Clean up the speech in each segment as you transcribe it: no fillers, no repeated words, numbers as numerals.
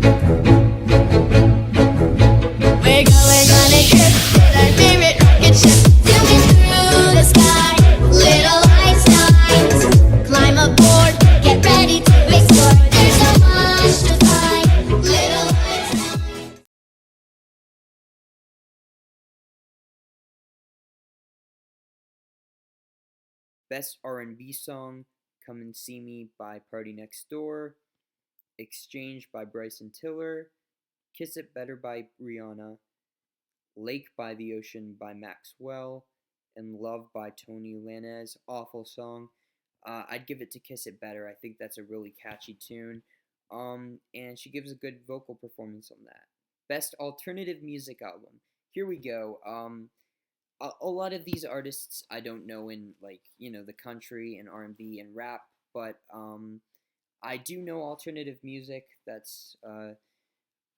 We're going on a trip with our favorite rocket ship, zooming through the sky. Little Einsteins, climb aboard, get ready to explore. There's so much to find. Little Einsteins. Best R&B Song, Come and See Me by Party Next Door, Exchange by Bryson Tiller, Kiss It Better by Rihanna, Lake by the Ocean by Maxwell, and Love by Tony Lanez. Awful song. I'd give it to Kiss It Better. I think that's a really catchy tune. And she gives a good vocal performance on that. Best Alternative Music Album. Here we go. A lot of these artists I don't know in, like, the country and R&B and rap, but I do know alternative music. That's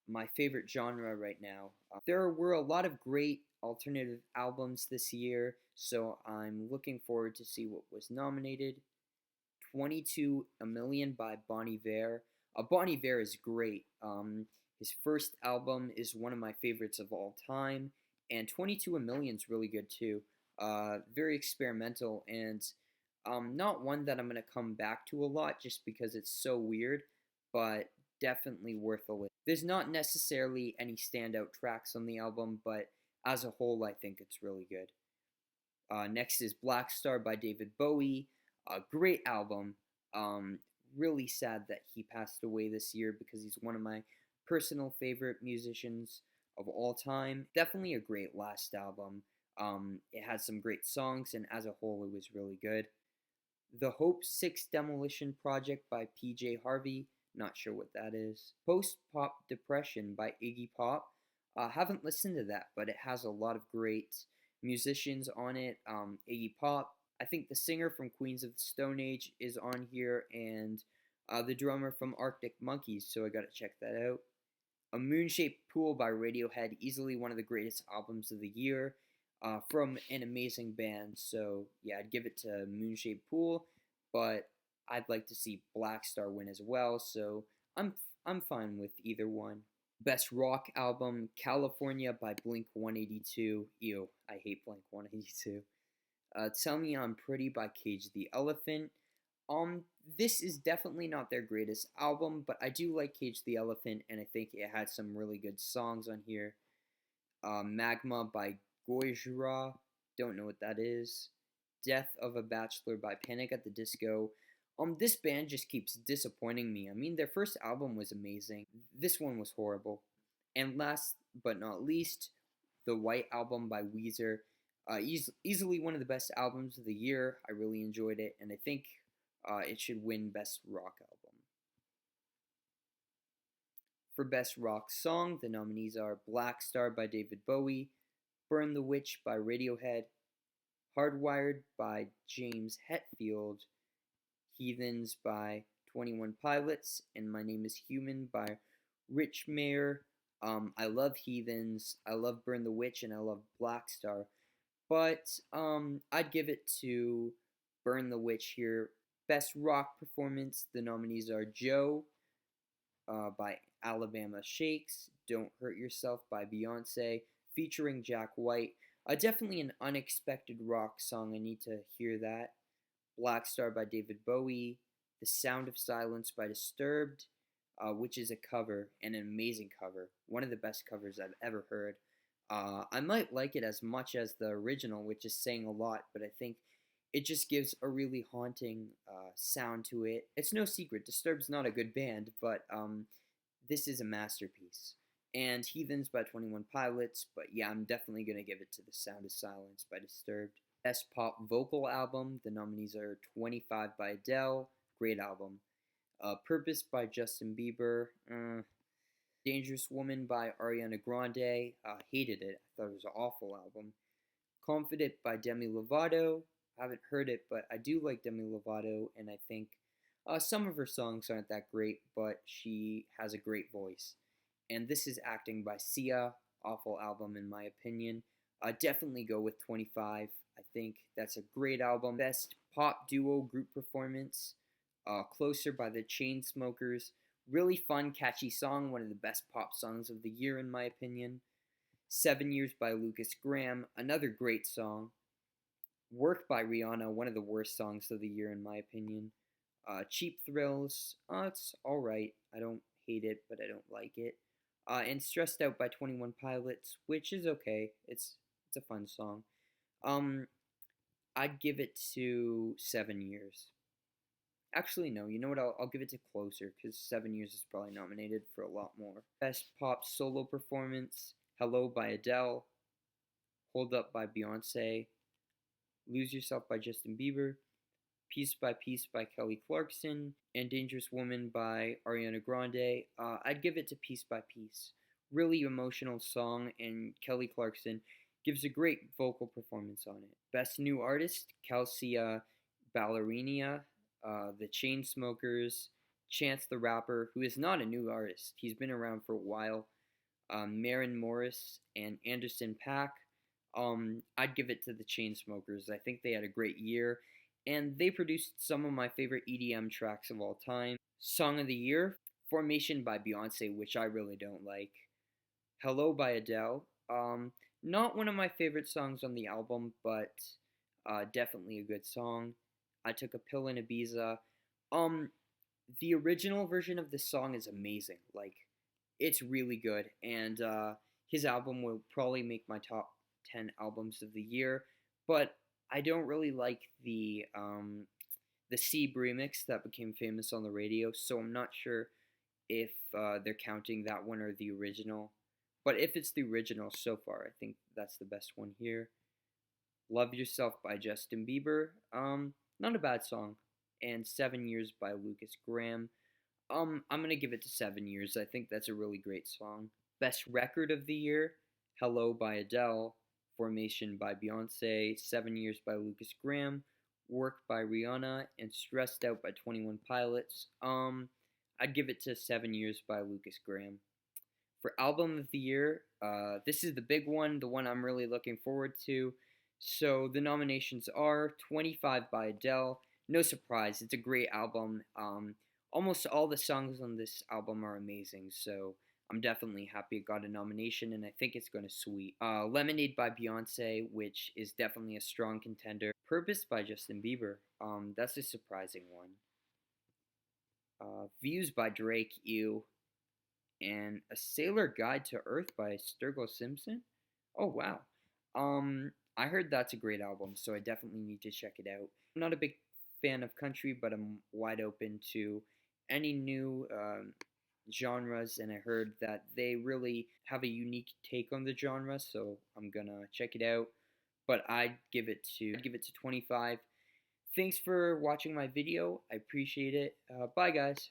my favorite genre right now. There were a lot of great alternative albums this year, so I'm looking forward to see what was nominated. 22 A Million by Bon Iver. Bon Iver is great. His first album is one of my favorites of all time, and 22 A Million is really good too. Very experimental, and not one that I'm going to come back to a lot just because it's so weird, but definitely worth a listen. There's not necessarily any standout tracks on the album, but as a whole, I think it's really good. Next is Black Star by David Bowie. A great album. Really sad that he passed away this year because he's one of my personal favorite musicians of all time. Definitely a great last album. It had some great songs, and as a whole, it was really good. The Hope 6 Demolition Project by PJ Harvey. Not sure what that is. Post-Pop Depression by Iggy Pop. Haven't listened to that, but it has a lot of great musicians on it. Iggy Pop. I think the singer from Queens of the Stone Age is on here, and the drummer from Arctic Monkeys, so I gotta check that out. A Moon-Shaped Pool by Radiohead, easily one of the greatest albums of the year, from an amazing band. So yeah, I'd give it to Moon-Shaped Pool, but I'd like to see Black Star win as well. So I'm fine with either one. Best rock album, California by Blink 182. Ew, I hate Blink 182. Tell Me I'm Pretty by Cage the Elephant. This is definitely not their greatest album, but I do like Cage the Elephant, and I think it had some really good songs on here. Magma by Gojira, don't know what that is. Death of a Bachelor by Panic at the Disco. This band just keeps disappointing me. I mean, their first album was amazing. This one was horrible. And last but not least, the White Album by Weezer. Easily one of the best albums of the year. I really enjoyed it, and I think it should win Best Rock Album. For Best Rock Song, the nominees are Black Star by David Bowie, Burn the Witch by Radiohead, Hardwired by James Hetfield, Heathens by 21 Pilots, and My Name is Human by Rich Mayer. I love Heathens, I love Burn the Witch, and I love Black Star. But I'd give it to Burn the Witch here. Best Rock Performance, the nominees are Joe by Alabama Shakes, Don't Hurt Yourself by Beyonce, featuring Jack White. Definitely an unexpected rock song, I need to hear that. Black Star by David Bowie, The Sound of Silence by Disturbed, which is a cover, and an amazing cover. One of the best covers I've ever heard. I might like it as much as the original, which is saying a lot, but I think it just gives a really haunting sound to it. It's no secret, Disturbed's not a good band, but this is a masterpiece. And Heathens by 21 Pilots, but yeah, I'm definitely going to give it to The Sound of Silence by Disturbed. Best Pop Vocal Album, the nominees are 25 by Adele, great album. Purpose by Justin Bieber, Dangerous Woman by Ariana Grande, hated it, I thought it was an awful album. Confident by Demi Lovato, haven't heard it, but I do like Demi Lovato, and I think some of her songs aren't that great, but she has a great voice. And This Is Acting by Sia, awful album in my opinion. Definitely go with 25, I think that's a great album. Best Pop Duo Group Performance, Closer by the Chainsmokers, Really fun, catchy song, one of the best pop songs of the year in my opinion. 7 Years by Lucas Graham, another great song. Work by Rihanna, one of the worst songs of the year in my opinion. Cheap Thrills, it's alright. I don't hate it, but I don't like it. And Stressed Out by 21 Pilots, which is okay. It's a fun song. Um, I'd give it to 7 Years. Actually, no. You know what? I'll give it to Closer because 7 Years is probably nominated for a lot more. Best Pop Solo Performance: Hello by Adele, Hold Up by Beyonce, Lose Yourself by Justin Bieber, Piece by Piece by Kelly Clarkson, and Dangerous Woman by Ariana Grande. I'd give it to Piece by Piece. Really emotional song, and Kelly Clarkson gives a great vocal performance on it. Best New Artist: Calcia Ballerina, The Chainsmokers, Chance the Rapper, who is not a new artist. He's been around for a while. Maren Morris, and Anderson .Paak. I'd give it to the Chainsmokers. I think they had a great year, and they produced some of my favorite EDM tracks of all time. Song of the Year: Formation by Beyonce, which I really don't like. Hello by Adele. Not one of my favorite songs on the album, but definitely a good song. I Took a Pill in Ibiza. Um, the original version of this song is amazing. Like, it's really good, and his album will probably make my top 10 albums of the year. But I don't really like the Sieb remix that became famous on the radio, so I'm not sure if they're counting that one or the original. But if it's the original so far, I think that's the best one here. Love Yourself by Justin Bieber. Not a bad song. And 7 Years by Lucas Graham. I'm gonna give it to 7 Years. I think that's a really great song. Best record of the year: Hello by Adele, Formation by Beyonce, 7 Years by Lucas Graham, Work by Rihanna, and Stressed Out by 21 Pilots. I'd give it to 7 Years by Lucas Graham. For album of the year, this is the big one, the one I'm really looking forward to. So the nominations are 25 by Adele. No surprise, it's a great album. Almost all the songs on this album are amazing, so I'm definitely happy it got a nomination, and I think it's going to sweep. Lemonade by Beyonce, which is definitely a strong contender. Purpose by Justin Bieber. That's a surprising one. Views by Drake, ew. And A Sailor Guide to Earth by Sturgill Simpson. Oh wow. I heard that's a great album, so I definitely need to check it out. I'm not a big fan of country, but I'm wide open to any new genres, and I heard that they really have a unique take on the genre, so I'm gonna check it out. But I'd give it to 25. Thanks for watching my video. I appreciate it. Bye guys.